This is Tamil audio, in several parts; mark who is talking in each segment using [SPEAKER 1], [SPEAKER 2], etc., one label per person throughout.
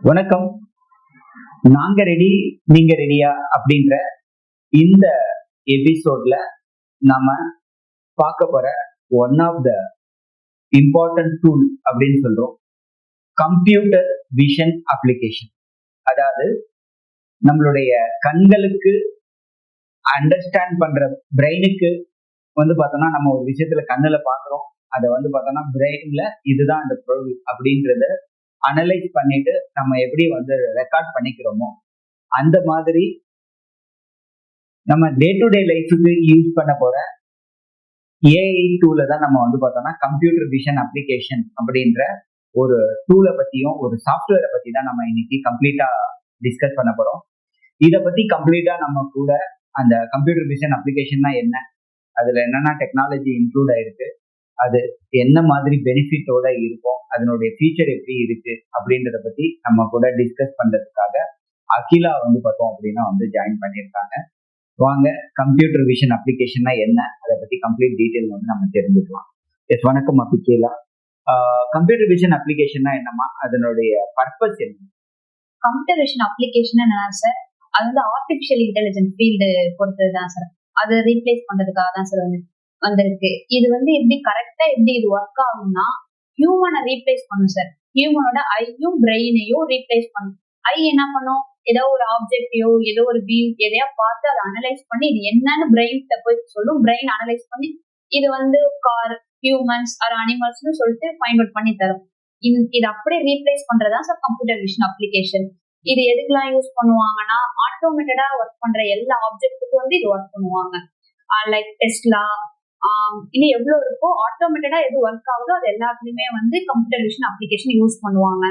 [SPEAKER 1] வணக்கம். நாங்க ரெடி, நீங்க ரெடியா அப்படின்ற இந்த எபிசோட்ல நாம பார்க்க போற one of the important tool அப்படின்னு சொல்றோம், கம்ப்யூட்டர் விஷன் அப்ளிகேஷன். அதாவது நம்மளுடைய கண்களுக்கு அண்டர்ஸ்டாண்ட் பண்ற பிரெயினுக்கு பார்த்தோம்னா நம்ம ஒரு விஷயத்துல கண்ணுல பாக்குறோம், அதை பார்த்தோம்னா பிரெயின்ல இதுதான் அந்த பொருள் அப்படின்றத அனலைஸ் பண்ணிட்டு நம்ம எப்படி ரெக்கார்ட் பண்ணிக்கிறோமோ அந்த மாதிரி நம்ம டே டு டே லைஃபுக்கு யூஸ் பண்ண போற ஏஐ டூலை தான் நம்ம பார்த்தோம்னா கம்ப்யூட்டர் விஷன் அப்ளிகேஷன் அப்படின்ற ஒரு டூலை பத்தியும் ஒரு சாஃப்ட்வேரை பத்தி தான் நம்ம இன்னைக்கு கம்ப்ளீட்டா டிஸ்கஸ் பண்ண போறோம். இதை பத்தி கம்ப்ளீட்டா நம்ம கூட அந்த கம்ப்யூட்டர் விஷன் அப்ளிகேஷன்னா என்ன, அதுல என்னென்ன டெக்னாலஜி இன்க்ளூட் ஆயிருக்கு, அது என்ன மாதிரி பெனிஃபிட்டோட இருக்கும், அதனுடைய ஃபீச்சர் எப்படி இருக்கு அப்படின்றத பத்தி நம்ம கூட டிஸ்கஸ் பண்றதுக்காக அகிலா பார்த்தோம் அப்படின்னா ஜாயின் பண்ணியிருக்காங்க. வாங்க கம்ப்யூட்டர் விஷன் அப்ளிகேஷன்னா என்ன, அதை பத்தி கம்ப்ளீட் டீட்டெயில் நம்ம தெரிஞ்சுக்கலாம். எஸ், வணக்கம் அகிலா. கம்ப்யூட்டர் விஷன் அப்ளிகேஷன்னா என்னமா, அதனுடைய பர்பஸ் என்ன?
[SPEAKER 2] கம்ப்யூட்டர் விஷன் அப்ளிகேஷன் என்ன சார், அது ஆர்டிபிஷியல் இன்டெலிஜென்ஸ் ஃபீல்டு பொறுத்தது தான் சார். அதை ரீப்ளேஸ் பண்றதுக்காக தான் சார் வந்திருக்கு. இது எப்படி கரெக்டா எப்படி இது ஒர்க் ஆகும்னா, ஹியூமனை ரீப்ளேஸ் பண்ணும் சார். ஹியூமனோட ஐயும் பிரெயினையும் ரீப்ளேஸ் பண்ணும். ஐ என்ன பண்ணும், ஏதோ ஒரு ஆப்ஜெக்டையோ ஏதோ ஒரு வியூ எதையா பார்த்து அதை அனலைஸ் பண்ணி இது என்னன்னு பிரெயின்கிட்ட போய் சொல்லும். பிரெயின் அனலைஸ் பண்ணி இது கார், ஹியூமன்ஸ் ஆர் அனிமல்ஸ்னு சொல்லிட்டு ஃபைண்ட் அவுட் பண்ணி தரும். இது அப்படியே ரீப்ளேஸ் பண்றதா சார் கம்ப்யூட்டர் விஷன் அப்ளிகேஷன். இது எதுக்கெல்லாம் யூஸ் பண்ணுவாங்கன்னா, ஆட்டோமேட்டடா ஒர்க் பண்ற எல்லா ஆப்ஜெக்ட்டுக்கும் இது ஒர்க் பண்ணுவாங்க. லைக் டெஸ்லா, இன்னும் எவ்வளவு இருக்கோ ஆட்டோமேட்டடா எது ஒர்க் ஆகுதோ அது எல்லாத்துலயுமே கம்ப்யூட்டர் விஷன் அப்ளிகேஷன் யூஸ் பண்ணுவாங்க.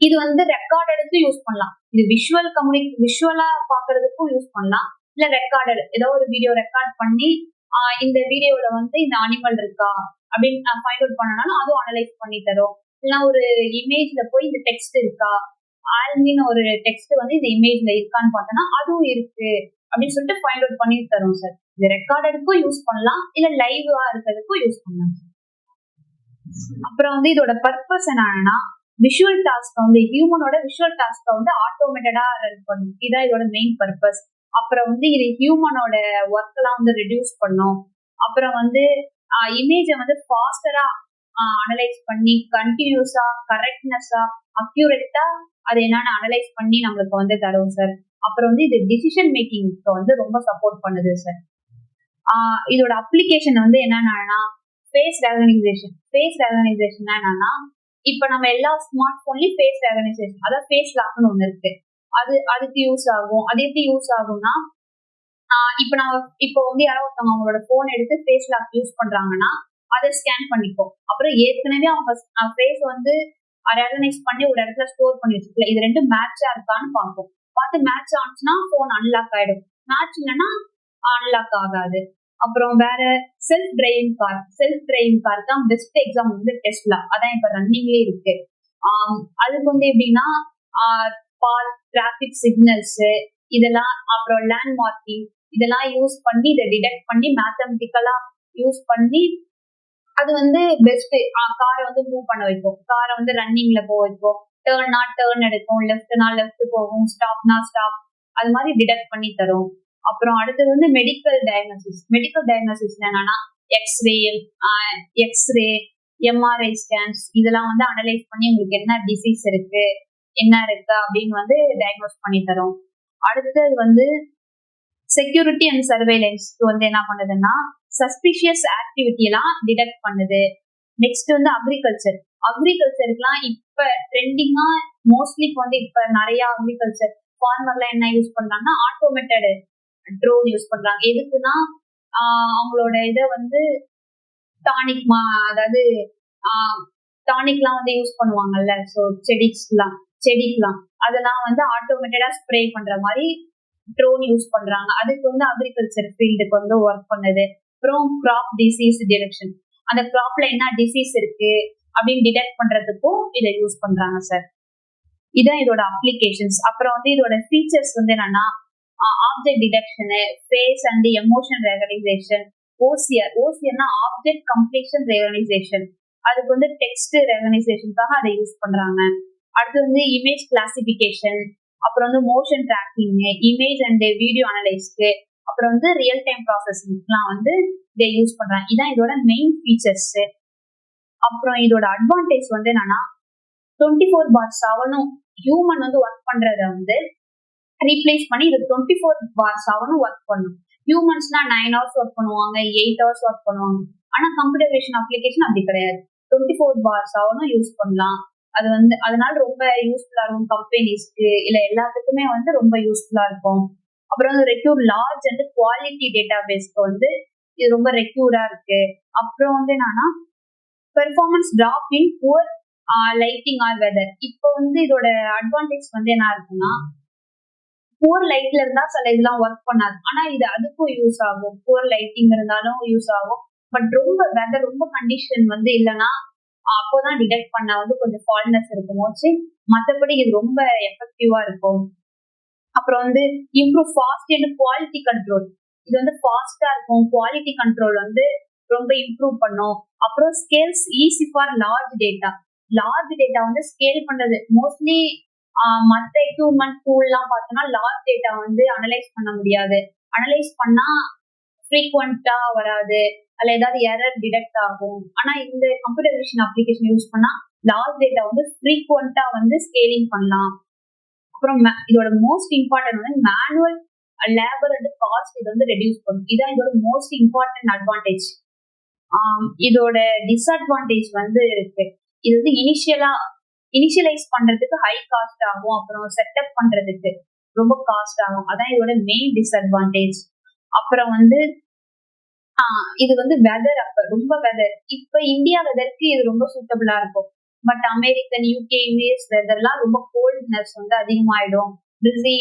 [SPEAKER 2] இது ரெக்கார்டடுக்கு யூஸ் பண்ணலாம். இது விஷுவலா பாக்குறதுக்கும் யூஸ் பண்ணலாம். இல்ல ரெக்கார்டட் ஏதோ ஒரு வீடியோ ரெக்கார்ட் பண்ணி இந்த வீடியோல இந்த அனிமல் இருக்கா அப்படின்னு ஃபைண்ட் அவுட் பண்ணனாலும் அதுவும் அனலைஸ் பண்ணி தரும். இல்லைன்னா ஒரு இமேஜ்ல போய் இந்த டெக்ஸ்ட் இருக்கா, ஆல்மின்னு ஒரு டெக்ஸ்ட் இந்த இமேஜ்ல இருக்கான்னு பார்த்தோம்னா அதுவும் இருக்கு அப்படின்னு சொல்லிட்டு ஃபைண்ட் அவுட் பண்ணி தரும் சார். இது ரெக்கார்டடுக்கும் யூஸ் பண்ணலாம், இல்ல லைவா இருக்கிறதுக்கும் யூஸ் பண்ணலாம். அப்புறம் இதோட பர்பஸ் என்னன்னா, விஷுவல் டாஸ்க் ஹியூமனோட விஷுவல் டாஸ்க் ஆட்டோமேட்டடா ரன் பண்ணும். இதான் இதோட மெயின் பர்பஸ். அப்புறம் இது ஹியூமனோட ஒர்க் எல்லாம் ரெடியூஸ் பண்ணும். அப்புறம் இமேஜை ஃபாஸ்டரா அனலைஸ் பண்ணி கண்டினியூஸா கரெக்ட்னஸா அக்யூரேட்டா அது என்னன்னு அனலைஸ் பண்ணி நம்மளுக்கு தரும் சார். அப்புறம் இது டிசிஷன் மேக்கிங்க்கு ரொம்ப சப்போர்ட் பண்ணுது சார். இதோட அப்ளிகேஷன் என்னன்னா ஃபேஸ் ரெகனைசேஷன். ஃபேஸ் ரெகனைசேஷன் என்னன்னா, இப்ப நம்ம எல்லா ஸ்மார்ட் போன்லயும் ஃபேஸ் ரெகனைசேஷன், அதாவது ஃபேஸ் லாக்னு ஒண்ணு இருக்கு. அதுக்கு யூஸ் ஆகும். அது எப்படி யூஸ் ஆகும்னா, இப்போ யாரோ ஒருத்தவங்க அவங்களோட போன் எடுத்து ஃபேஸ் லாக் யூஸ் பண்றாங்கன்னா அதை ஸ்கேன் பண்ணிப்போம். அப்புறம் ஏற்கனவே அவங்க ஃபேஸ் ரெகனைஸ் பண்ணி ஒரு இடத்துல ஸ்டோர் பண்ணி வச்சுக்கல, இது ரெண்டும் மேட்சா இருக்கான்னு பார்ப்போம். பார்த்து மேட்ச் ஆனிச்சுன்னா போன் அன்லாக் ஆயிடும், மேட்ச் இல்லைன்னா அன்லாக் ஆகாது. அப்புறம் வேற செல்ஃப் டிரைவிங் கார் தான் பெஸ்ட் எக்ஸாம்பிள் டெஸ்லா. அதான் இப்ப ரன்னிங்லயே இருக்கு. அதுக்கு எப்படின்னா டிராபிக் சிக்னல்ஸ் இதெல்லாம், அப்புறம் லேண்ட் மார்க்கிங் இதெல்லாம் யூஸ் பண்ணி இதை டிடெக்ட் பண்ணி மேத்தமெட்டிக்கலா யூஸ் பண்ணி அது பெஸ்ட் காரை மூவ் பண்ண வைக்கும். காரை ரன்னிங்ல போக வைக்கும், டேர்னா டேர்ன் எடுக்கும், லெஃப்ட்னா லெஃப்ட் போகும், ஸ்டாப்னா ஸ்டாப், அது மாதிரி டிடெக்ட் பண்ணி தரும். அப்புறம் அடுத்தது மெடிக்கல் டயக்னோசிஸ் என்னன்னா எக்ஸ்ரே எம்ஆர்ஐ ஸ்கேன்ஸ் இதெல்லாம் அனலைஸ் பண்ணி உங்களுக்கு என்ன டிசீஸ் இருக்கு என்ன இருக்கு அப்படின்னு டயக்னோஸ் பண்ணி தரும். அடுத்தது செக்யூரிட்டி அண்ட் சர்வேலன்ஸ் என்ன பண்ணுதுன்னா, சஸ்பிஷியஸ் ஆக்டிவிட்டி எல்லாம் டிடெக்ட் பண்ணுது. நெக்ஸ்ட் அக்ரிகல்ச்சருக்குலாம் இப்ப ட்ரெண்டிங்கா மோஸ்ட்லி இப்ப நிறைய அக்ரிகல்ச்சர் ஃபார்மர்லாம் என்ன யூஸ் பண்றாங்கன்னா, ஆட்டோமேட்டட் ட்ரோன் யூஸ் பண்றாங்க. எதுக்குன்னா அவங்களோட இதை டானிக் அதாவது டானிக்லாம் யூஸ் பண்ணுவாங்கல்ல, ஸோ செடிக்கலாம் அதெல்லாம் ஆட்டோமேட்டடா ஸ்ப்ரே பண்ற மாதிரி ட்ரோன் யூஸ் பண்றாங்க. அதுக்கு அக்ரிகல்ச்சர் ஃபீல்டுக்கு ஒர்க் பண்ணுது. அப்புறம் கிராப் டிசீஸ் டிடெக்ஷன், அந்த கிராப்ல என்ன டிசீஸ் இருக்கு அப்படின்னு டிடெக்ட் பண்றதுக்கும் இதை யூஸ் பண்றாங்க சார். இதான் இதோட அப்ளிகேஷன்ஸ். அப்புறம் இதோட ஃபீச்சர்ஸ் என்னன்னா, object detection, face and emotion recognition, ஓசிஆர்னா ஆப்ஜெக்ட் கம்ப்ளீஷன் ரெகனைசேஷன், அதுக்கு டெக்ஸ்ட் ரெகனைசேஷனுக்காக அதை யூஸ் பண்றாங்க. அடுத்து வந்து இமேஜ் கிளாசிபிகேஷன், அப்புறம் வந்து motion tracking, image and video அனலைஸ்க்கு, அப்புறம் வந்து ரியல் டைம் ப்ராசஸிங்லாம் வந்து இதை யூஸ் பண்றாங்க. இதான் இதோட மெயின் ஃபீச்சர்ஸ். அப்புறம் இதோட அட்வான்டேஜ் வந்து என்னன்னா 24/7 ஹியூமன் வந்து ஒர்க் பண்றத வந்து ரீப்ளேஸ் பண்ணி இது 24/7 ஒர்க் பண்ணும். ஹியூமன்ஸ்னா 9 ஹவர்ஸ் ஒர்க் பண்ணுவாங்க, 8 ஹவர்ஸ் ஒர்க் பண்ணுவாங்க. ஆனா கம்ப்யூட்டர் விஷன் அப்ளிகேஷன் அப்படி கிடையாது. 24/7 யூஸ் பண்ணலாம். அது வந்து அதனால ரொம்ப யூஸ்ஃபுல்லா இருக்கும் கம்பெனிஸ்க்கு, இல்ல எல்லாத்துக்குமே வந்து ரொம்ப யூஸ்ஃபுல்லா இருக்கும். அப்புறம் வந்து require large and quality data பேஸ்க்கு வந்து இது ரொம்ப ரெக்யூரா இருக்கு. அப்புறம் வந்து என்னன்னா performance drop in poor lighting or weather. இப்போ வந்து இதோட அட்வான்டேஜ் வந்து என்ன இருக்குன்னா புவர் லைட்ல இருந்தா சில இதெல்லாம் ஒர்க் பண்ணாது. ஆனா இது அதுக்கும் யூஸ் ஆகும். புவர் லைட்டிங் இருந்தாலும் யூஸ் ஆகும். பட் ரொம்ப வெதர் ரொம்ப கண்டிஷன் வந்து இல்லைன்னா அப்போதான் டிடெக்ட் பண்ண வந்து கொஞ்சம் ஃபால்ட்னஸ் இருக்கும் போச்சு. மற்றபடி இது ரொம்ப எஃபெக்டிவா இருக்கும். அப்புறம் வந்து improve fast and quality control. இது வந்து ஃபாஸ்டா இருக்கும், குவாலிட்டி கண்ட்ரோல் வந்து ரொம்ப இம்ப்ரூவ் பண்ணும். அப்புறம் scales easy for large data. Large data வந்து ஸ்கேல் பண்றது மோஸ்ட்லி மற்ற எக்யூப்மெண்ட் டூல்லாம் பார்த்தோம்னா லார்ஜ் டேட்டா வந்து அனலைஸ் பண்ண முடியாது. அனலைஸ் பண்ணா ஃப்ரீக்வெண்டா வராது, அதுல ஏதாவது எரர் டிடெக்ட் ஆகும். ஆனா இந்த கம்ப்யூட்டர் விஷன் அப்ளிகேஷன் யூஸ் பண்ணா லார்ஜ் டேட்டா வந்து ஃப்ரீக்வெண்டா வந்து ஸ்கேலிங் பண்ணலாம். அப்புறம் இதோட மோஸ்ட் இம்பார்ட்டன்ட் வந்து மேனுவல் லேபர் அண்ட் காஸ்ட் இது வந்து ரெடியூஸ் பண்ணும். இதான் இதோட மோஸ்ட் இம்பார்ட்டன்ட் அட்வான்டேஜ். இதோட டிஸ்அட்வான்டேஜ் வந்து இருக்கு. இது வந்து இனிஷியலைஸ் பண்றதுக்கு ஹை காஸ்ட் ஆகும், அப்புறம் செட்டப் பண்றதுக்கு ரொம்ப காஸ்ட் ஆகும். அதான் இதோட மெயின் டிஸ்அட்வான்டேஜ். அப்புறம் வந்து இது வந்து வெதர், அப்ப ரொம்ப வெதர் இப்ப இந்தியா வெதருக்கு இது ரொம்ப சூட்டபிளா இருக்கும். பட் அமெரிக்கன், யூகே, யூஎஸ் வெதர்லாம் ரொம்ப கோல்ட்னஸ் வந்து அதிகமாயிடும், பிஸி,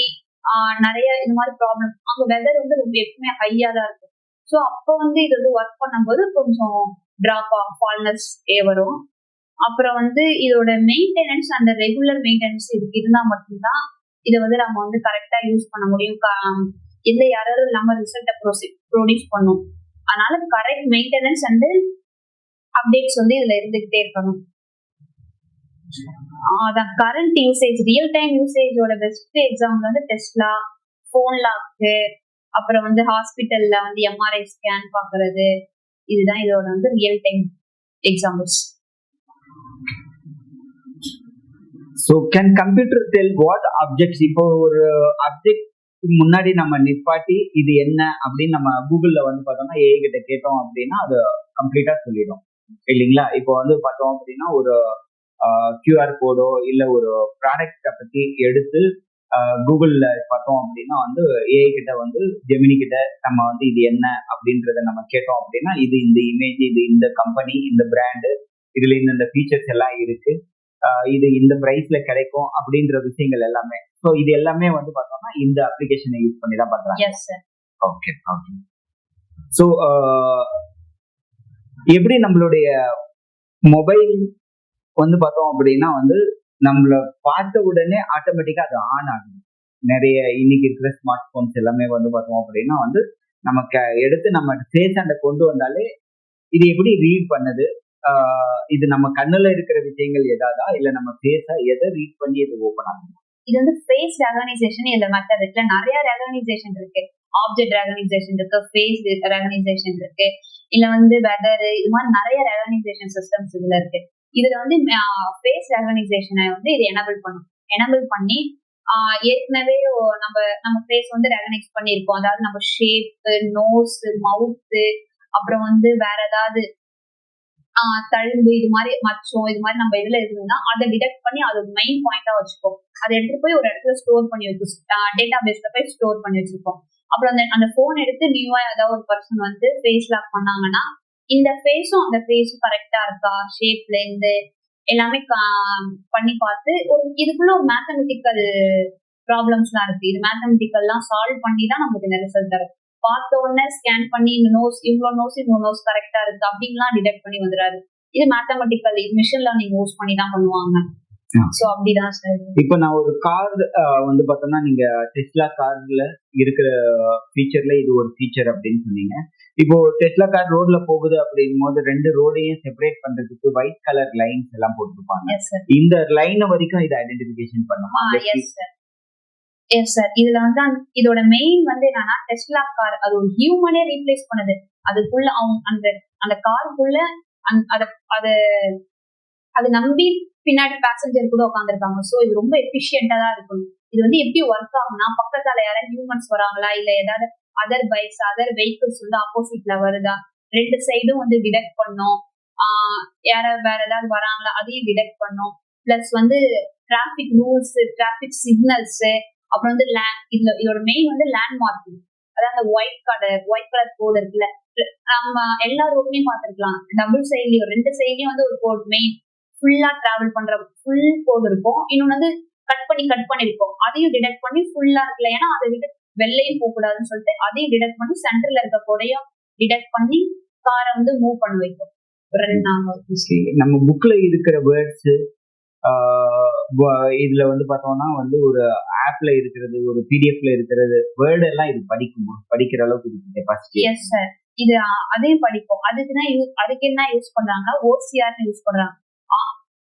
[SPEAKER 2] நிறைய இந்த மாதிரி ப்ராப்ளம். அங்க வெதர் வந்து ரொம்ப எப்பவுமே ஹையா தான் இருக்கும். ஸோ அப்போ வந்து இது வந்து ஒர்க் பண்ணும்போது கொஞ்சம் டிராப் ஆகும், ஃபால்னஸ் வரும். அப்புறம் வந்து இதோட மெயின்டெனன்ஸ் அந்த ரெகுலர் மெயின்டெனன்ஸ் இதுக்கு இருந்தா மட்டும்தான் இதை வந்து நம்ம வந்து கரெக்டா யூஸ் பண்ண முடியும். எந்த யாரும் இல்லாம ரிசல்ட்டை ப்ரொடியூஸ் பண்ணும். அதனால கரெக்ட் மெயின்டெனன்ஸ் அண்ட் அப்டேட்ஸ் வந்து இதுல இருந்துகிட்டே இருக்கணும். அதான் கரண்ட் யூசேஜ், ரியல் டைம் யூசேஜோட பெஸ்ட் எக்ஸாம்பிள் வந்து டெஸ்லா, போன் லாக்கு, அப்புறம் வந்து ஹாஸ்பிட்டல்ல வந்து எம்ஆர்ஐ ஸ்கேன் பாக்குறது. இதுதான் இதோட வந்து real time examples.
[SPEAKER 1] So can computer tell what objects, இப்போ ஒரு ஆப்ஜெக்ட் முன்னாடி நம்ம நிப்பாட்டி இது என்ன அப்படின்னு நம்ம கூகுள்ல வந்து பார்த்தோம்னா ஏஐ கிட்ட கேட்டோம் அப்படின்னா அது கம்ப்ளீட்டா சொல்லிடும் இல்லைங்களா? இப்போ வந்து பார்த்தோம் அப்படின்னா ஒரு கியூஆர் கோடோ இல்ல ஒரு ப்ராடக்டை பத்தி எடுத்து கூகுள்ல பார்த்தோம் அப்படின்னா வந்து ஏஐ கிட்ட வந்து ஜெமினி கிட்ட நம்ம வந்து இது என்ன அப்படின்றத நம்ம கேட்டோம் அப்படின்னா இது இந்த இமேஜ், இது இந்த கம்பெனி, இந்த பிராண்டு, இதுல இந்த ஃபீச்சர்ஸ் எல்லாம் இருக்கு, இது இந்த பிரைஸ்ல கிடைக்கும் அப்படின்ற விஷயங்கள் எல்லாமே. ஸோ இது எல்லாமே வந்து பார்த்தோம்னா இந்த அப்ளிகேஷனை யூஸ் பண்ணி தான் பண்றாங்க. Okay okay. ஸோ எப்படி நம்மளுடைய மொபைல் வந்து பார்த்தோம் அப்படின்னா வந்து நம்மள பார்த்த உடனே ஆட்டோமேட்டிக்கா அது ஆன் ஆகுது. நிறைய இன்னைக்கு இருக்கிற ஸ்மார்ட் போன்ஸ் எல்லாமே வந்து பார்த்தோம் அப்படின்னா வந்து நமக்கு எடுத்து நம்ம ஃபேஸ் அண்ட கொண்டு வந்தாலே இது எப்படி ரீட் பண்ணுது, இது நம்ம கண்ணுல இருக்கிற விஷயங்கள் ஏதாவதா இல்ல நம்ம ஃபேஸா எதை ரீட் பண்ணி இது ஓபன் ஆகும்?
[SPEAKER 2] இது வந்து ஃபேஸ் ரெகனைசேஷன் இல்ல மெத்தட் இருக்குல்ல, நிறைய ரெகனைசேஷன் இருக்கு. ஆப்ஜெக்ட் ரெகனைசேஷன் இருக்கு, ஃபேஸ் ரெகனைசேஷன் இருக்கு, இல்ல வந்து வெதர், இது மாதிரி நிறைய ரெகனைசேஷன் சிஸ்டம்ஸ் இதுல இருக்கு. இதுல வந்து ஃபேஸ் ரெகனைசேஷனை வந்து இது எனபிள் பண்ணி ஏற்கனவே நம்ம ஃபேஸ் வந்து ரெகனைஸ் பண்ணியிருக்கோம். அதாவது நம்ம ஷேப், நோஸ், மவுத்து, அப்புறம் வந்து வேற ஏதாவது தழும்பு, இது மாதிரி மச்சம், இது மாதிரி நம்ம இதுல இருந்ததுன்னா அதை டிடெக்ட் பண்ணி அது மெயின் பாயிண்டா வச்சுப்போம். அதை எடுத்துட்டு போய் ஒரு இடத்துல ஸ்டோர் பண்ணி டேட்டா பேஸ்ல போய் ஸ்டோர் பண்ணி வச்சிருப்போம். அப்புறம் அந்த போன் எடுத்து நியூவா ஏதாவது ஒரு பர்சன் வந்து ஃபேஸ் லாக் பண்ணாங்கன்னா இந்த ஃபேஸும் அந்த ஃபேஸும் கரெக்டா இருக்கா, ஷேப்ல இருந்து எல்லாமே பண்ணி பார்த்து இதுக்குள்ள ஒரு மேத்தமெட்டிக்கல் ப்ராப்ளம்ஸ்லாம் இருக்கு. இது மேத்தமெட்டிக்கல்லாம் சால்வ் பண்ணி தான் நமக்கு இந்த ரிசல்ட் தரும். பார்த்த உடனே ஸ்கேன் பண்ணி இந்த நோஸ் இவ்வளவு நோஸ் கரெக்டா இருக்கு அப்படின்லாம் டிடெக்ட் பண்ணி வந்துடாது. இது மேத்தமெட்டிக்கல் மிஷின் லேர்னிங் யூஸ் பண்ணி தான் பண்ணுவாங்க. சோ அப்படிதான் சார்.
[SPEAKER 1] இப்போ நான் ஒரு கார் வந்து பார்த்தோம்னா நீங்க டெஸ்லா கார்ல இருக்கிற ஃபீச்சர்ல இது ஒரு ஃபீச்சர் அப்படின்னு சொன்னீங்க. இப்போ டெஸ்லா கார் ரோட்ல போகுது அப்படிங்கும் போது 2 ரோடையும் செப்பரேட் பண்றதுக்கு ஒயிட் கலர் லைன்ஸ் எல்லாம் போட்டிருப்பாங்க.
[SPEAKER 2] Yes sir.
[SPEAKER 1] இந்த லைன் வரைக்கும் இதை ஐடென்டிபிகேஷன் பண்ணுமா?
[SPEAKER 2] Yes sir. Yes sir. இதுல வந்து இதோட மெயின் வந்து என்னன்னா, டெஸ்லா கார் அது ஒரு ஹியூமனே ரீப்ளேஸ் பண்ணுது. அதுக்குள்ள அவங்க அந்த காருக்குள்ள அதை நம்பி பின்னாடி பேசஞ்சர் கூட உட்காந்துருக்காங்க. ஸோ இது ரொம்ப எஃபிஷியன்டா தான் இருக்கும். இது வந்து எப்படி ஒர்க் ஆகும்னா, பக்கத்தால யாராவது ஹியூமன்ஸ் வராங்களா, இல்ல ஏதாவது அதர் பைக்ஸ் அதர் வெஹிக்கிள்ஸ் வந்து ஆப்போசிட்ல வருதா, 2 சைடும் வந்து டிடெக்ட் பண்ணும். யாராவது வேற ஏதாவது வராங்களா அதையும் டிடெக்ட் பண்ணும். பிளஸ் வந்து டிராபிக் ரூல்ஸ், டிராபிக் சிக்னல்ஸ், அப்புறம் வந்து இதோட மெயின் வந்து லேண்ட்மார்க்கிங். அதாவது ஒயிட் கலர் கோடு இருக்குல்ல, நம்ம எல்லா ரோட்லயும் பார்த்திருக்கலாம். டபுள் சைட்லயும் 2 சைட்லயும் வந்து ஒரு கோட் மெயின் ஃபுல்லா டிராவல் பண்ற ஃபுல் கோடு இருக்கும். இன்னொன்னு வந்து கட் பண்ணி இருக்கும். அதையும் டிடெக்ட் பண்ணி ஃபுல்லா இருக்குல்ல, ஏன்னா அதை விட்டு வெள்ளையும் போக கூடாதுன்னு சொல்லிட்டு அதையும் டிடெக்ட் பண்ணி சென்டர்ல இருக்க கோடையும் டிடெக்ட் பண்ணி காரை வந்து மூவ் பண்ண வைக்கும்.
[SPEAKER 1] நம்ம புக்ல இருக்கிற வேர்ட்ஸ் இதுல வந்து பார்த்தோம்னா வந்து ஒரு ஆப்ல இருக்கிறது, ஒரு பிடிஎஃப்ல இருக்கிறது வேர்டு எல்லாம் இது படிக்குமா? படிக்கிற அளவுக்கு இருக்கு கெபாசிட்டி?
[SPEAKER 2] Yes sir. இது அதையும் படிக்கும். அதுக்கு என்ன யூஸ் பண்றாங்க? ஓசிஆர் யூஸ் பண்றாங்க,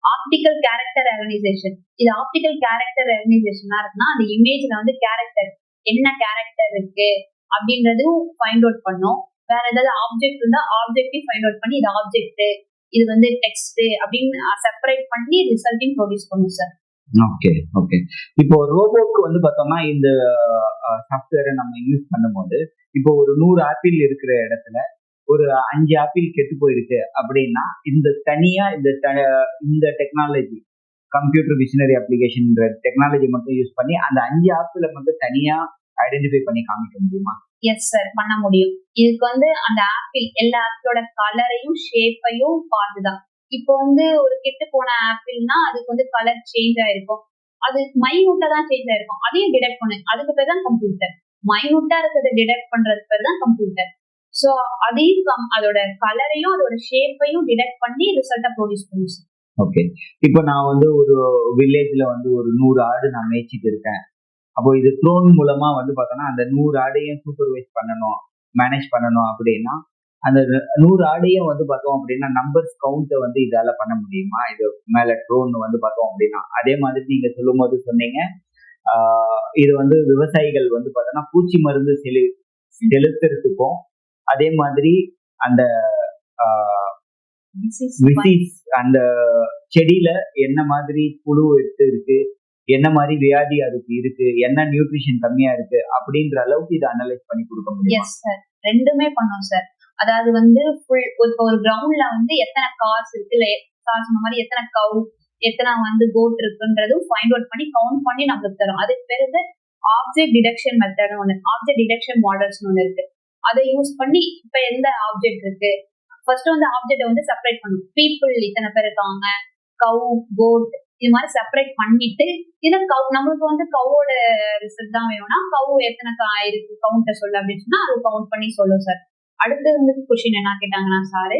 [SPEAKER 2] ஆப்டிக்கல் கேரக்டர் ரெகனைசேஷன். இது ஆப்டிக்கல் கேரக்டர் ரெகனைசேஷனா இருக்குன்னா அந்த இமேஜ்ல வந்து கேரக்டர் என்ன கேரக்டர் இருக்கு அப்படின்றதும் ஃபைண்ட் அவுட் பண்ணும். வேற ஏதாவது ஆப்ஜெக்ட் இருந்தா ஆப்ஜெக்டையும் ஃபைண்ட் அவுட் பண்ணி இது ஆப்ஜெக்ட், இது வந்து டெக்ஸ்ட் அப்படின்னு செப்பரேட் பண்ணி ரிசல்ட்டையும் ப்ரொடியூஸ் பண்ணும் சார்.
[SPEAKER 1] Okay okay. இப்போ ரோபோக்கு வந்து பார்த்தோம்னா இந்த சாஃப்ட்வேரை நம்ம யூஸ் பண்ணும்போது, இப்போ ஒரு 100 ஆப்பிள் இருக்கிற இடத்துல ஒரு 5 ஆப்பிள் கெட்டு போயிருக்கு அப்படின்னா, இந்த தனியா இந்த technology computer visionary application technology மட்டும் யூஸ் பண்ணி அந்த 5 ஆப்பிளை மட்டும் தனியா ஐடென்டிஃபை பண்ணி காமிக்க முடியுமா?
[SPEAKER 2] எஸ் சார், பண்ண முடியும். இதுக்கு வந்து அந்த ஆப்பிள் எல்லா ஆப்பிளோட கலரையும் ஷேப்பையும் பார்த்துதான். இப்போ வந்து ஒரு கெட்டு போன ஆப்பிள்னா அதுக்கு வந்து கலர் சேஞ்ச் ஆயிருக்கும், அது மைனூட்டா தான் சேஞ்ச் ஆயிருக்கும். அதையும் டிடெக்ட் பண்ணு, அதுக்கு பேர் தான் கம்ப்யூட்டர். மைனூட்டா இருக்கிறத டிடெக்ட் பண்றதுக்கு பேர் தான் கம்ப்யூட்டர். ஸோ அதையும் அதோட கலரையும் அதோட ஷேப்பையும் டிடெக்ட் பண்ணி ரிசல்ட்டை ப்ரொடியூஸ் பண்ணும்.
[SPEAKER 1] ஓகே. இப்போ நான் வந்து ஒரு வில்லேஜ்ல வந்து ஒரு 100 ஆடு நான் மேய்ச்சிட்டு இருக்கேன். அப்போ இது ட்ரோன் மூலமா வந்து பார்த்தோன்னா அந்த 100 ஆடையும் சூப்பர்வைஸ் பண்ணணும், மேனேஜ் பண்ணணும் அப்படின்னா அந்த 100 ஆடையும் வந்து பார்த்தோம் அப்படின்னா நம்பர்ஸ் கவுண்ட்டை வந்து இதால பண்ண முடியுமா? இது மேல ட்ரோன் வந்து பார்த்தோம் அப்படின்னா அதே மாதிரி நீங்க சொல்லும் போது சொன்னீங்க, இது வந்து விவசாயிகள் வந்து பார்த்தோன்னா பூச்சி மருந்து செலுத்துறதுக்கும் அதே மாதிரி அந்த அந்த செடியில என்ன மாதிரி புழு எடுத்து இருக்கு, என்ன மாதிரி வியாதி அதுக்கு இருக்கு, என்ன நியூட்ரிஷன் கம்மியா இருக்கு அப்படின்ற அளவுக்கு இதை அனலைஸ் பண்ணி கொடுக்க முடியும்.
[SPEAKER 2] எஸ் சார், ரெண்டுமே பண்ணோம் சார். அதாவது வந்து ஒரு கிரவுண்ட்ல வந்து எத்தனை கார்ஸ் இருக்கு, கார்ஸ் இந்த மாதிரி எத்தனை கவு, எத்தனை வந்து கோட் இருக்குன்றதும் ஃபைண்ட் அவுட் பண்ணி கவுண்ட் பண்ணி நம்மளுக்கு தரும். அதுக்கு பேரு ஆப்ஜெக்ட் டிடெக்ஷன் மெத்தட் ஒன்று, ஆப்ஜெக்ட் டிடெக்ஷன் மாடல்ஸ் ஒன்று இருக்கு. அதை யூஸ் பண்ணி இப்ப எந்த ஆப்ஜெக்ட் இருக்கு, ஃபர்ஸ்ட் வந்து ஆப்ஜெக்ட் வந்து செப்பரேட் பண்ணும். பீப்புள் இத்தனை பேர் இருக்காங்க, கவு, கோட் இது மாதிரி செப்பரேட் பண்ணிட்டு, இதை நம்மளுக்கு வந்து கவோட ரிசல்ட் தான் வேணும்னா கவு எத்தனை இருக்கு கவுண்ட சொல்லு அப்படின்னு சொன்னா அது கவுண்ட் பண்ணி சொல்லும் சார். அடுத்தது வந்து கொஸ்டின் என்ன கேட்டாங்கன்னா சாரு,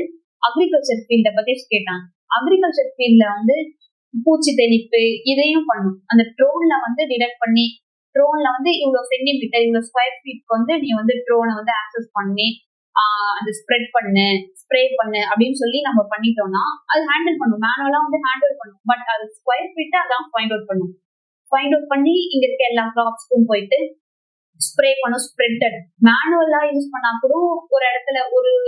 [SPEAKER 2] அக்ரிகல்ச்சர் ஃபீல்ட பத்தி கேட்டாங்க. அக்ரிகல்ச்சர் ஃபீல்ட்ல வந்து பூச்சி தெளிப்பு இதையும் பண்ணும். அந்த ட்ரோன்ல வந்து டிடெக்ட் பண்ணி, ட்ரோன்ல வந்து இவ்வளவு சென்டிமீட்டர் இவ்வளவு ஸ்கொயர் ஃபீட்க்கு வந்து நீ வந்து ட்ரோனை வந்து ஆக்சஸ் பண்ணி அது ஸ்ப்ரெட் பண்ணு, ஸ்ப்ரே பண்ணு அப்படின்னு சொல்லி நம்ம பண்ணிட்டோம்னா அது ஹேண்டில் பண்ணும். மேனுவலா வந்து ஹேண்டில் பண்ணும். பட் அது ஸ்கொயர் ஃபீட்டா அதான் ஃபைண்ட் அவுட் பண்ணும். ஃபைண்ட் அவுட் பண்ணி இங்க இருக்க எல்லா கிராப்ஸ்க்கும் போயிட்டு ஸ்ப்ரே பண்ணும். ஸ்ப்ரெட்டட் மேனுவலா யூஸ் பண்ணா கூட ஒரு இடத்துல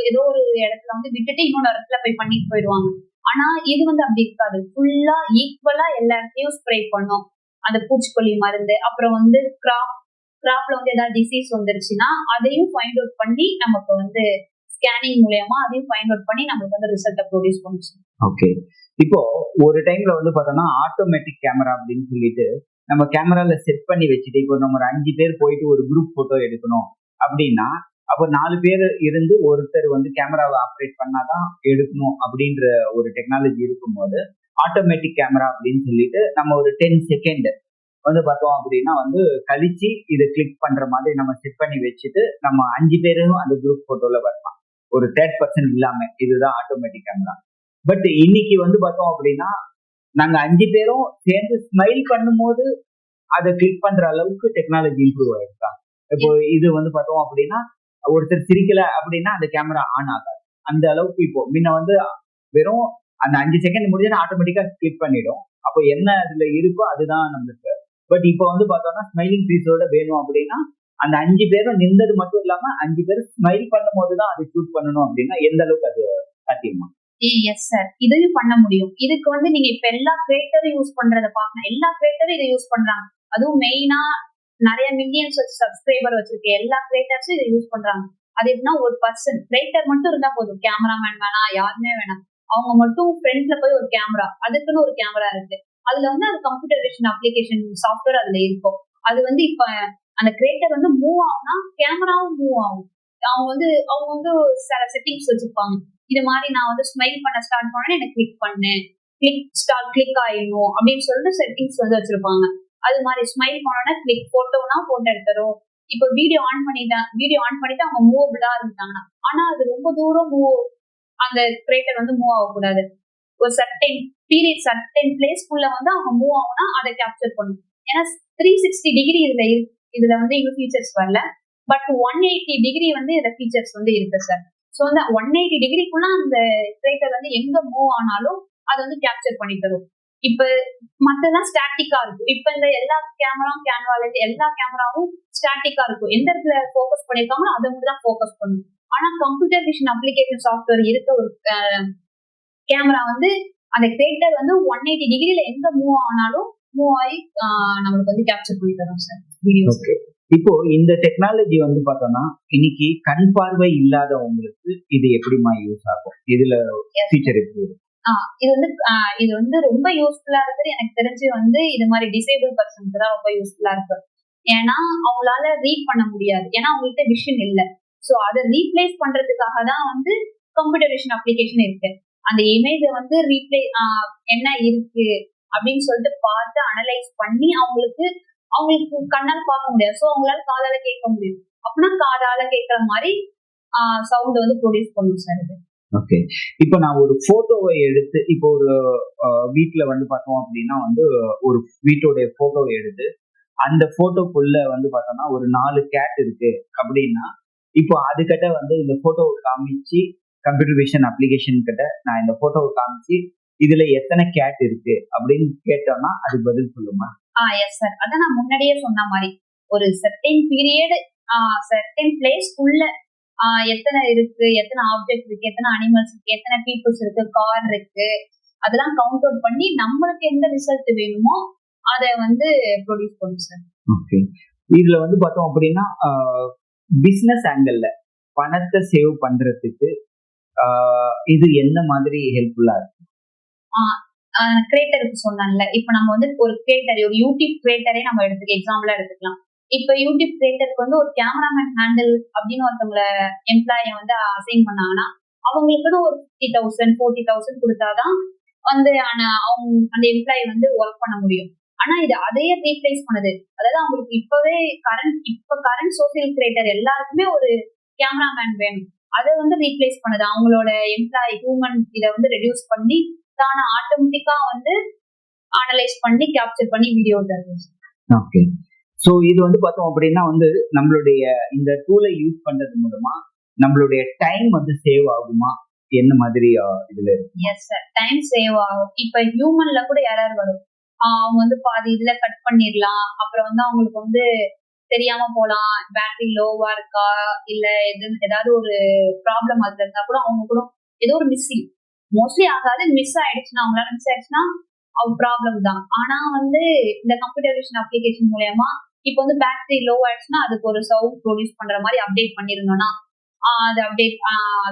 [SPEAKER 2] ஏதோ ஒரு இடத்துல வந்து விட்டுட்டு இன்னொரு இடத்துல போய் பண்ணிட்டு போயிடுவாங்க. ஆனா இது வந்து அப்படி இருக்காது, ஃபுல்லா ஈக்குவலா எல்லா இடத்தையும் ஸ்ப்ரே பண்ணும் அந்த பூச்சிக்கொல்லி மருந்து. அப்புறம் வந்து கிராப்ல வந்து ஏதாவது டிசீஸ் வந்துருச்சுன்னா அதையும் ஃபைண்ட் அவுட் பண்ணி நமக்கு வந்து ஸ்கேனிங் மூலமா அதையும் ஃபைண்ட் அவுட் பண்ணி நமக்கு வந்து ரிசல்ட்டை ப்ரொடியூஸ் பண்ணுச்சு.
[SPEAKER 1] ஓகே. இப்போ ஒரு டைம்ல வந்து பார்த்தோம்னா ஆட்டோமேட்டிக் கேமரா அப்படின்னு சொல்லிட்டு நம்ம கேமரால செட் பண்ணி வச்சுட்டு, இப்போ நம்ம ஒரு 5 பேர் போயிட்டு ஒரு குரூப் போட்டோ எடுக்கணும் அப்படின்னா அப்போ 4 பேர் இருந்து ஒருத்தர் வந்து கேமராவை ஆப்ரேட் பண்ணாதான் எடுக்கணும் அப்படின்ற ஒரு டெக்னாலஜி இருக்கும்போது ஆட்டோமேட்டிக் கேமரா அப்படின்னு சொல்லிட்டு நம்ம ஒரு 10 செகண்ட் வந்து பார்த்தோம் அப்படின்னா வந்து கழிச்சு இதை கிளிக் பண்ற மாதிரி நம்ம செட் பண்ணி வச்சுட்டு நம்ம 5 பேரும் அந்த குரூப் போட்டோல வரலாம், ஒரு 3rd person இல்லாம. இதுதான் ஆட்டோமேட்டிக் கேமரா. பட் இன்னைக்கு வந்து பார்த்தோம் அப்படின்னா நாங்க 5 பேரும் சேர்ந்து ஸ்மைல் பண்ணும்போது அதை கிளிக் பண்ற அளவுக்கு டெக்னாலஜி இம்ப்ரூவ் ஆயிருக்கா? இப்போ இது வந்து பார்த்தோம் அப்படின்னா ஒருத்தர் சிரிக்கல அப்படின்னா அந்த கேமரா ஆன் ஆகாது. அந்த அளவுக்கு இப்போ முன்ன வந்து வெறும் அந்த 5 செகண்ட் முடிஞ்சா ஆட்டோமேட்டிக்கா கிளிக் பண்ணிடும். அப்போ என்ன அதுல இருக்கோ அதுதான் நம்மளுக்கு. பட் இப்போ வந்து பார்த்தோம்னா ஸ்மைலிங் ஃபேஸோட வேணும் அப்படின்னா அந்த 5 பேரும் நின்றது மட்டும் இல்லாம 5 பேரும் ஸ்மைல் பண்ணும் போதுதான் அதை ஷூட் பண்ணணும் அப்படின்னா எந்த அளவுக்கு அது சாத்தியமா?
[SPEAKER 2] எஸ் சார், இதையும் பண்ண முடியும். இதுக்கு வந்து நீங்க இப்ப எல்லா கிரியேட்டரும் யூஸ் பண்றத பாக்கணும். எல்லா கிரியேட்டரும் இதை யூஸ் பண்றாங்க. அதுவும் மெயினா நிறைய மில்லியன்ஸ் சப்ஸ்கிரைபர் வச்சிருக்க எல்லா கிரியேட்டர்ஸும் இதை யூஸ் பண்றாங்க. அது எப்படின்னா ஒரு பர்சன் கிரியேட்டர் மட்டும் இருந்தா போதும், கேமராமேன் வேணாம், யாருமே வேணாம். அவங்க மட்டும் ஃப்ரண்ட்ல போய் ஒரு கேமரா, அதுக்குன்னு ஒரு கேமரா இருக்கு. அதுல வந்து அது கம்ப்யூட்டர் விஷன் அப்ளிகேஷன் சாஃப்ட்வேர் அதுல இருக்கும். அது வந்து இப்ப அந்த கிரியேட்டர் வந்து மூவ் ஆகும்னா கேமராவும் மூவ் ஆகும். அவங்க வந்து சில செட்டிங்ஸ் வச்சிருப்பாங்க. இது மாதிரி நான் வந்து ஸ்மைல் பண்ண ஸ்டார்ட் பண்ணேன், எனக்கு கிளிக் பண்ணு, கிளிக் ஆயிடணும் அப்படின்னு சொல்லிட்டு செட்டிங்ஸ் வந்து வச்சிருப்பாங்க. அது மாதிரி ஸ்மைல் பண்ணோன்னா கிளிக், போட்டோனா போட்டோ எடுத்துரும். இப்போ வீடியோ ஆன் பண்ணிட்டு அவங்க மூவபிளா இருந்தாங்கன்னா, ஆனா அது ரொம்ப தூரம் அந்த கிரியேட்டர் வந்து மூவ் ஆகக்கூடாது. ஒரு சர்டன் பிளேஸ்க்குள்ள வந்து அவங்க மூவ் ஆகும்னா அதை கேப்சர் பண்ணும். ஏன்னா 360 டிகிரி இதுல வந்து இன்னும் ஃபீச்சர்ஸ் வரல. பட் 180 டிகிரி வந்து இந்த ஃபீச்சர்ஸ் வந்து இருக்கு சார். ஸோ அந்த 180 டிகிரிக்குள்ள அந்த கிரியேட்டர் வந்து எங்க மூவ் ஆனாலும் அதை வந்து கேப்சர் பண்ணி தரும். இப்ப மத்தெல்லாம் ஸ்டாட்டிக்கா இருக்கும். இப்ப இந்த எல்லா கேமரால இருந்து எல்லா கேமராவும் ஸ்டாட்டிக்கா இருக்கும். எந்த இடத்துல ஃபோக்கஸ் பண்ணிருக்காங்களோ அதை மட்டும் தான் ஃபோக்கஸ் பண்ணும். ஆனா கம்ப்யூட்டர் விஷன் அப்ளிகேஷன் சாஃப்ட்வேர் இருக்க ஒரு கேமரா வந்து அந்த கிரியேட்டர் வந்து 180 டிகிரில எங்க மூவ் ஆனாலும் மூவ் ஆகி நம்மளுக்கு வந்து கேப்சர் பண்ணி தரும் சார் வீடியோஸ்.
[SPEAKER 1] இப்போ இந்த டெக்னாலஜி வந்து பார்த்தோம்னா இன்னைக்கு கண் பார்வை இல்லாதவங்களுக்கு இது எப்படிமா யூஸ் ஆகும்? இதுல ஃபீச்சர் எப்படி இருக்கும்?
[SPEAKER 2] இது வந்து ரொம்ப யூஸ்ஃபுல்லா இருக்குது. எனக்கு தெரிஞ்சு வந்து இது மாதிரி டிசேபிள் பர்சனுக்கு தான் ரொம்ப யூஸ்ஃபுல்லா இருக்கு. ஏன்னா அவங்களால ரீட் பண்ண முடியாது, ஏன்னா அவங்கள்ட்ட விஷன் இல்லை. ஸோ அதை ரீப்ளேஸ் பண்றதுக்காக தான் வந்து கம்ப்யூட்டர் விஷன் அப்ளிகேஷன் இருக்கு. அந்த இமேஜை வந்து என்ன இருக்கு அப்படின்னு சொல்லிட்டு பார்த்து அனலைஸ் பண்ணி அவங்களுக்கு கண்ணால் பார்க்க முடியாது. ஸோ அவங்களால காதால கேட்க முடியும். அப்படின்னா காதால கேட்கற மாதிரி சவுண்ட் வந்து ப்ரொடியூஸ் பண்ணும் சார் இது.
[SPEAKER 1] ஓகே, இப்போ நான் ஒரு போட்டோவை எடுத்து, இப்போ ஒரு வீட்டுல வந்து பார்த்தோம் அப்படின்னா வந்து ஒரு வீட்டோட போட்டோவை எடுத்து அந்த போட்டோக்குள்ள வந்து பார்த்தோம்னா ஒரு 4 கேட் இருக்கு அப்படின்னா, இப்போ அதுக்கிட்ட வந்து இந்த போட்டோவை காமிச்சு கம்ப்யூட்டர் விஷன் அப்ளிகேஷன் கிட்ட நான் இந்த போட்டோவை காமிச்சு இதுல எத்தனை கேட் இருக்கு அப்படின்னு கேட்டோம்னா அது பதில் சொல்லுமா?
[SPEAKER 2] எஸ் சார், அதான் நான் முன்னாடியே சொன்ன மாதிரி ஒரு சர்டன் பீரியட் சர்டன் பிளேஸ்க்குள்ள எத்தனை இருக்கு, எத்தனை ஆப்ஜெக்ட் இருக்கு, எத்தனை அனிமல்ஸ் இருக்கு, எத்தனை பீப்புள்ஸ் இருக்கு, கார் இருக்கு, அதெல்லாம் கவுண்ட் அவுட் பண்ணி நம்மளுக்கு எந்த ரிசல்ட் வேணுமோ அதை வந்து ப்ரொடியூஸ் பண்ணும் சார்.
[SPEAKER 1] ஓகே, இதுல வந்து பார்த்தோம் அப்படின்னா பிசினஸ் ஆங்கிள் பணத்தை சேவ் பண்றதுக்கு இது எந்த மாதிரி ஹெல்ப்ஃபுல்லா இருக்கு?
[SPEAKER 2] கிரியேட்டருக்கு சொன்னால, இப்ப நம்ம வந்து ஒரு கிரியேட்டர், ஒரு யூடியூப் கிரியேட்டரே நம்ம எக்ஸாம்பிளா எடுத்துக்கலாம். இப்ப யூடியூப் கிரியேட்டருக்கு வந்து ஒரு கேமராமேன் ஹேண்டில் அப்படின்னு ஒருத்தவங்கள எம்ப்ளாய வந்து அசைன் பண்ணாங்கன்னா அவங்களுக்கு ஒரு 50,000 40,000 கொடுத்தாதான் வந்து அந்த எம்ப்ளாயி வந்து ஒர்க் பண்ண முடியும். ஆனா இது அதையே ரீப்ளேஸ் பண்ணுது. அதாவது அவங்களுக்கு கரண்ட் சோசியல் கிரியேட்டர் எல்லாருக்குமே ஒரு கேமராமேன் வேணும். அதை வந்து ரீப்ளேஸ் பண்ணுது. அவங்களோட எம்ப்ளாயி ஹியூமன் இதை வந்து ரெடியூஸ் பண்ணி தானே ஆட்டோமேட்டிக்கா வந்து அனலைஸ் பண்ணி கேப்சர் பண்ணி வீடியோ தருது.
[SPEAKER 1] ஓகே, ஸோ இது வந்து பார்த்தோம் அப்படின்னா வந்து நம்மளுடைய இந்த டூலை யூஸ் பண்றது மூலமா நம்மளுடைய டைம் வந்து சேவ் ஆகுமா? என்ன மாதிரி இதுல?
[SPEAKER 2] எஸ் சார், டைம் சேவ் ஆகும். இப்ப ஹியூமன்ல கூட யாராவது வரும், அவங்க வந்து பாதி இதுல கட் பண்ணிடலாம். அப்புறம் வந்து அவங்களுக்கு வந்து தெரியாம போலாம், பேட்டரி லோவா இருக்கா இல்ல ஏதாவது ஒரு ப்ராப்ளம் அதுல இருந்தா கூட அவங்க கூட ஏதோ ஒரு மிஸ்ஸிங், மோஸ்ட்லி ஆகாது, மிஸ் ஆயிடுச்சுன்னா அவங்க ப்ராப்ளம் தான். ஆனா வந்து இந்த கம்ப்யூட்டர் விஷன் அப்ளிகேஷன் மூலமா இப்போ வந்து பேட்டரி லோ ஆயிடுச்சுன்னா அதுக்கு ஒரு சவுண்ட் ப்ரொடியூஸ் பண்ற மாதிரி அப்டேட் பண்ணிருந்தோம்னா அது அப்டேட்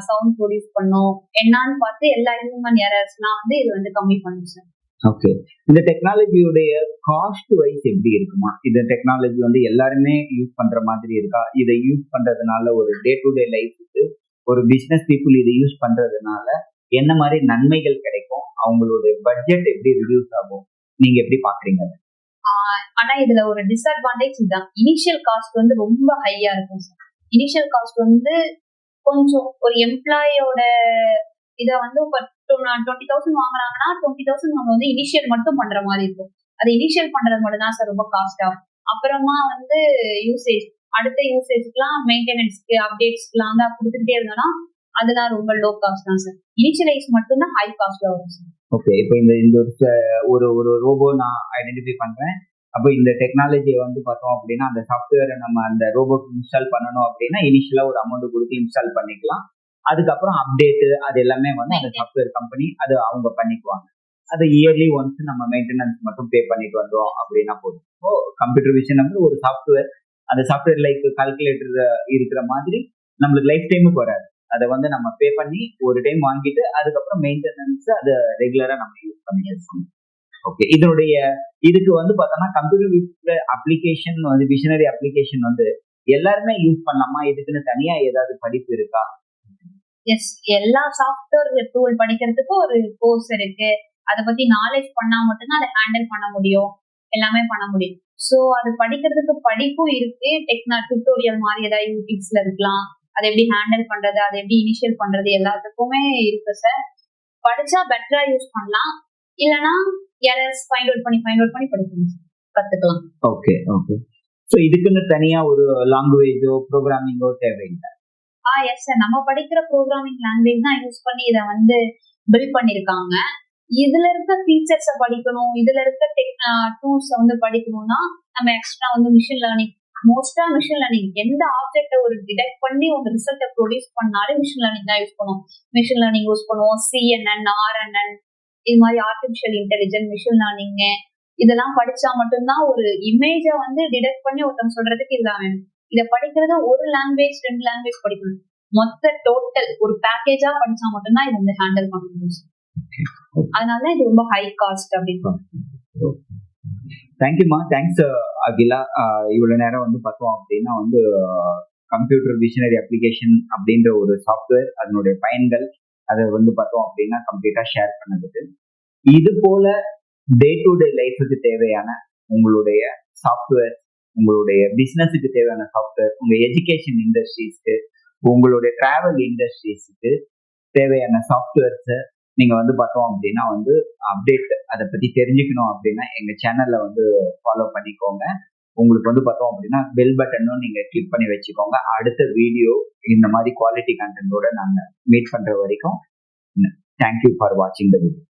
[SPEAKER 2] சவுண்ட் ப்ரொடியூஸ் பண்ணும். என்னன்னு பார்த்து எல்லா ஹியூமன் எரர்ஸ்லாம் வந்து இது வந்து கம்மி பண்ணும் சார்.
[SPEAKER 1] ஓகே, இந்த டெக்னாலஜியோடைய காஸ்ட் வைஸ் எப்படி இருக்குமா? இந்த டெக்னாலஜி வந்து எல்லாருமே யூஸ் பண்ற மாதிரி இருக்கா? இதை யூஸ் பண்றதுனால ஒரு டே டு டே லைஃபுக்கு ஒரு பிசினஸ் பீப்புள் இதை யூஸ் பண்றதுனால என்ன மாதிரி நன்மைகள் கிடைக்கும்? அவங்களுடைய பட்ஜெட் எப்படி ரிடியூஸ் ஆகும்? நீங்க எப்படி பாக்குறீங்க?
[SPEAKER 2] ஆனா இதுல ஒரு டிஸ்அட்வான்டேஜ் தான், இனிஷியல் காஸ்ட் வந்து ரொம்ப ஹையா இருக்கும் சார். இனிஷியல் காஸ்ட் வந்து கொஞ்சம் ஒரு எம்ப்ளாயோட இதை வந்து 20,000 வாங்குறாங்கன்னா 20,000 நம்ம வந்து இனிஷியல் மட்டும் பண்ற மாதிரி இருக்கும். அது இனிஷியல் பண்றது மட்டும் தான் சார் ரொம்ப காஸ்ட் ஆகும். அப்புறமா வந்து யூசேஜ் அடுத்த யூசேஜ்க்குலாம் மெயின்டெனன்ஸ்க்கு அப்டேட்ஸ்க்குலாம் தான் கொடுத்துட்டே இருந்தோம்னா அதெல்லாம் ரொம்ப லோ காஸ்ட் தான் சார். இனிஷியலைஸ் மட்டும்தான் ஹை காஸ்ட்ல வரும் சார்.
[SPEAKER 1] ஓகே, இப்போ இந்த ஒரு ரோபோ நான் ஐடென்டிஃபை பண்றேன். அப்போ இந்த டெக்னாலஜியை வந்து பார்த்தோம் அப்படின்னா அந்த சாஃப்ட்வேரை நம்ம அந்த ரோபோக்கு இன்ஸ்டால் பண்ணணும் அப்படின்னா இனிஷியலா ஒரு அமௌண்ட் கொடுத்து இன்ஸ்டால் பண்ணிக்கலாம். அதுக்கப்புறம் அப்டேட்டு அது எல்லாமே வந்து அந்த சாஃப்ட்வேர் கம்பெனி அது அவங்க பண்ணிக்குவாங்க. அது இயர்லி ஒன்ஸ் நம்ம மெயின்டெனன்ஸ் மட்டும் பே பண்ணிட்டு வந்தோம் அப்படின்னா போதும். இப்போ கம்ப்யூட்டர் விஷன் வந்து ஒரு சாஃப்ட்வேர், அந்த சாஃப்ட்வேர் லைக் கால்குலேட்டர் இருக்கிற மாதிரி நம்மளுக்கு லைஃப் டைமுக்கு வராது. அதை வந்து நம்ம பே பண்ணி ஒரு டைம் வாங்கிட்டு அதுக்கப்புறம் மெயின்டெனன்ஸ் அதை ரெகுலரா நம்ம யூஸ் பண்ணிட்டு. ஓகே, இதுக்கு வந்து பார்த்தோம்னா கம்ப்யூட்டர் அப்ளிகேஷன் வந்து விஷனரி அப்ளிகேஷன் வந்து எல்லாருமே யூஸ் பண்ணலாமா? இதுக்குன்னு தனியா ஏதாவது படிப்பு இருக்கா?
[SPEAKER 2] எஸ், எல்லா சாஃப்ட்வேர் டூல் படிக்கிறதுக்கு ஒரு கோர்ஸ் இருக்கு. அதை பத்தி நாலேஜ் பண்ணா மட்டும்தான் அதை ஹேண்டில் பண்ண முடியும், எல்லாமே பண்ண முடியும். ஸோ அது படிக்கிறதுக்கு படிப்பும் இருக்கு. டுட்டோரியல் மாதிரி ஏதாவது யூடியூப்ஸ்ல இருக்கலாம். அதை எப்படி ஹேண்டில் பண்றது, அதை எப்படி இனிஷியல் பண்றது, எல்லாத்துக்குமே இருக்கு சார். படிச்சா பெட்டரா யூஸ் பண்ணலாம், இல்லைன்னா எரர்ஸ் ஃபைண்ட் அவுட் பண்ணி படிக்கணும், கத்துக்கலாம்.
[SPEAKER 1] Okay okay. ஸோ இதுக்குன்னு தனியா ஒரு லாங்குவேஜோ ப்ரோக்ராமிங்கோ தேவையில்லை?
[SPEAKER 2] எஸ் சார், நம்ம படிக்கிற ப்ரோக்ராமிங் லாங்குவேஜ் தான் யூஸ் பண்ணி இதை வந்து பில்ட் பண்ணிருக்காங்க. இதுல இருக்க ஃபீச்சர்ஸை படிக்கணும், இதுல இருக்க டூல்ஸ் வந்து படிக்கணும்னா நம்ம எக்ஸ்ட்ரா வந்து மிஷின் லேர்னிங், மோஸ்டா மிஷின் லேர்னிங் எந்த ஆப்ஜெக்டை ஒரு டிடெக்ட் பண்ணி ஒரு ரிசல்ட்டை ப்ரொடியூஸ் பண்ணாலே மிஷின் லேர்னிங் தான் யூஸ் பண்ணுவோம். மிஷின் லேர்னிங் யூஸ் பண்ணுவோம், CNN, RNN, இது மாதிரி ஆர்டிபிஷியல் இன்டெலிஜென்ஸ், மிஷின் லேர்னிங் இதெல்லாம் படிச்சா மட்டும்தான் ஒரு இமேஜை வந்து டிடெக்ட் பண்ணி ஒருத்தவங்க சொல்றதுக்கு இதெல்லாம் வேணும். இதை படிக்கிறது ஒரு லாங்குவேஜ் 2 லாங்குவேஜ் படிக்கணும், மொத்த டோட்டல் ஒரு பேக்கேஜா படிச்சா மட்டும்தான் இது வந்து ஹேண்டில் பண்ண முடியும். அதனால இது ரொம்ப ஹை காஸ்ட் அப்படின்னு.
[SPEAKER 1] தேங்க்யூமா, தேங்க்ஸ் அகிலா. இவ்வளவு நேரம் வந்து பார்த்தோம் அப்படின்னா வந்து கம்ப்யூட்டர் விஷனரி அப்ளிகேஷன் அப்படின்ற ஒரு சாஃப்ட்வேர், அதனுடைய பயன்கள் அதை வந்து பார்த்தோம் அப்படின்னா கம்ப்ளீட்டா ஷேர் பண்ணதுக்கு. இது போல டே டு டே லைஃபுக்கு தேவையான உங்களுடைய சாஃப்ட்வேர், உங்களுடைய பிசினஸுக்கு தேவையான சாஃப்ட்வேர், உங்க எஜுகேஷன் இண்டஸ்ட்ரீஸ்க்கு, உங்களுடைய டிராவல் இண்டஸ்ட்ரீஸுக்கு தேவையான சாஃப்ட்வேர்ஸ் நீங்க வந்து பார்த்தோம் அப்படின்னா வந்து அப்டேட் அதை பத்தி தெரிஞ்சுக்கணும் அப்படின்னா எங்க சேனல்ல வந்து ஃபாலோ பண்ணிக்கோங்க. உங்களுக்கு வந்து பார்த்தோம் அப்படின்னா பெல் பட்டனும் நீங்க கிளிக் பண்ணி வச்சுக்கோங்க. அடுத்த வீடியோ இந்த மாதிரி குவாலிட்டி கண்டென்ட்டோட நாங்க மீட் பண்ற வரைக்கும் தேங்க்யூ ஃபார் வாட்சிங் த வீடியோ.